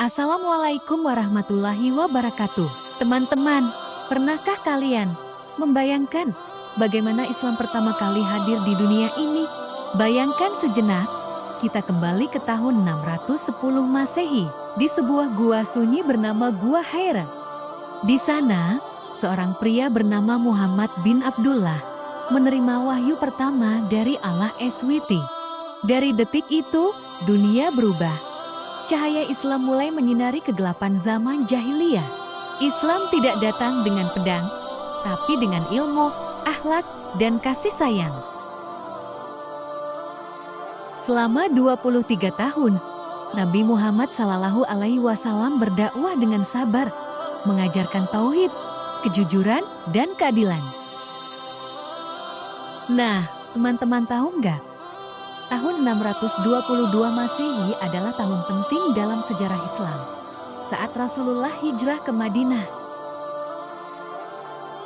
Assalamualaikum warahmatullahi wabarakatuh. Teman-teman, pernahkah kalian membayangkan bagaimana Islam pertama kali hadir di dunia ini? Bayangkan sejenak, kita kembali ke tahun 610 Masehi di sebuah gua sunyi bernama Gua Hira. Di sana, seorang pria bernama Muhammad bin Abdullah menerima wahyu pertama dari Allah SWT. Dari detik itu, dunia berubah. Cahaya Islam mulai menyinari kegelapan zaman jahiliyah. Islam tidak datang dengan pedang, tapi dengan ilmu, akhlak, dan kasih sayang. Selama 23 tahun, Nabi Muhammad SAW berdakwah dengan sabar, mengajarkan tauhid, kejujuran, dan keadilan. Nah, teman-teman tahu nggak? Tahun 622 Masehi adalah tahun penting dalam sejarah Islam, saat Rasulullah hijrah ke Madinah.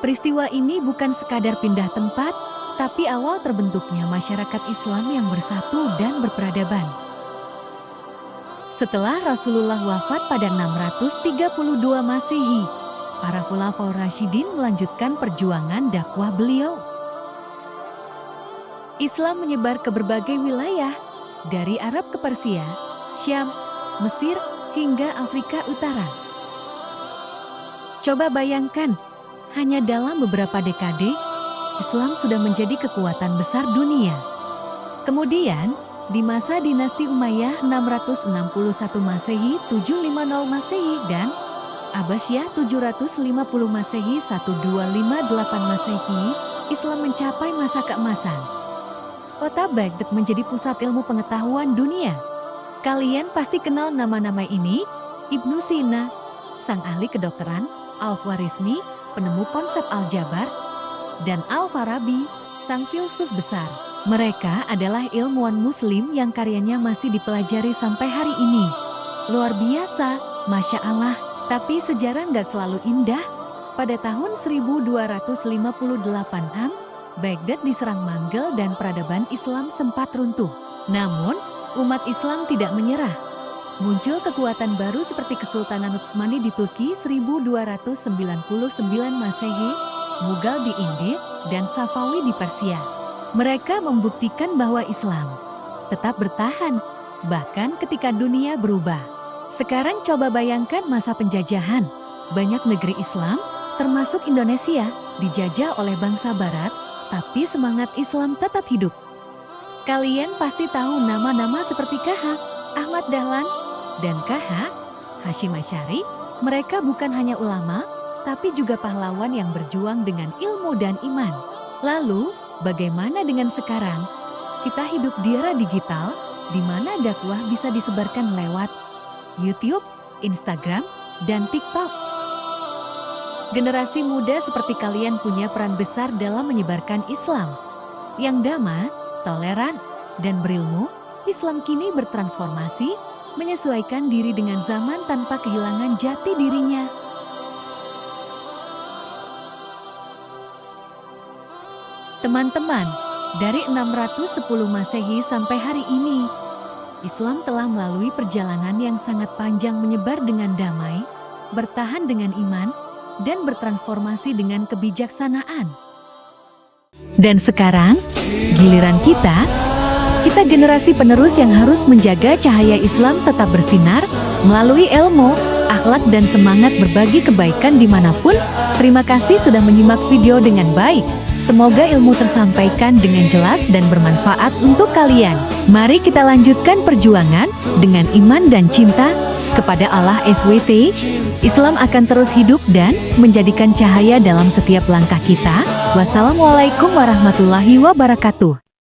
Peristiwa ini bukan sekadar pindah tempat, tapi awal terbentuknya masyarakat Islam yang bersatu dan berperadaban. Setelah Rasulullah wafat pada 632 Masehi, para Khulafaur Rasyidin melanjutkan perjuangan dakwah beliau. Islam menyebar ke berbagai wilayah, dari Arab ke Persia, Syam, Mesir, hingga Afrika Utara. Coba bayangkan, hanya dalam beberapa dekade, Islam sudah menjadi kekuatan besar dunia. Kemudian, di masa dinasti Umayyah 661 Masehi, 750 Masehi, dan Abbasiyah 750 Masehi, 1258 Masehi, Islam mencapai masa keemasan. Kota Baghdad menjadi pusat ilmu pengetahuan dunia. Kalian pasti kenal nama-nama ini: Ibnu Sina, sang ahli kedokteran, Al-Khwarizmi, penemu konsep aljabar, dan Al-Farabi, sang filsuf besar. Mereka adalah ilmuwan muslim yang karyanya masih dipelajari sampai hari ini. Luar biasa, Masya Allah. Tapi sejarah nggak selalu indah. Pada tahun 1258 Baghdad diserang Manggel dan peradaban Islam sempat runtuh. Namun, umat Islam tidak menyerah. Muncul kekuatan baru seperti Kesultanan Utsmani di Turki 1299 Masehi, Mughal di India, dan Safawi di Persia. Mereka membuktikan bahwa Islam tetap bertahan, bahkan ketika dunia berubah. Sekarang coba bayangkan masa penjajahan. Banyak negeri Islam, termasuk Indonesia, dijajah oleh bangsa Barat, tapi semangat Islam tetap hidup. Kalian pasti tahu nama-nama seperti KH Ahmad Dahlan dan KH Hashim Asy'ari. Mereka bukan hanya ulama, tapi juga pahlawan yang berjuang dengan ilmu dan iman. Lalu, bagaimana dengan sekarang? Kita hidup di era digital, di mana dakwah bisa disebarkan lewat YouTube, Instagram, dan TikTok. Generasi muda seperti kalian punya peran besar dalam menyebarkan Islam yang damai, toleran, dan berilmu. Islam kini bertransformasi, menyesuaikan diri dengan zaman tanpa kehilangan jati dirinya. Teman-teman, dari 610 Masehi sampai hari ini, Islam telah melalui perjalanan yang sangat panjang, menyebar dengan damai, bertahan dengan iman, dan bertransformasi dengan kebijaksanaan. Dan sekarang, giliran kita generasi penerus yang harus menjaga cahaya Islam tetap bersinar melalui ilmu, akhlak, dan semangat berbagi kebaikan dimanapun. Terima kasih sudah menyimak video dengan baik. Semoga ilmu tersampaikan dengan jelas dan bermanfaat untuk kalian. Mari kita lanjutkan perjuangan dengan iman dan cinta kepada Allah SWT. Islam akan terus hidup dan menjadikan cahaya dalam setiap langkah kita. Wassalamualaikum warahmatullahi wabarakatuh.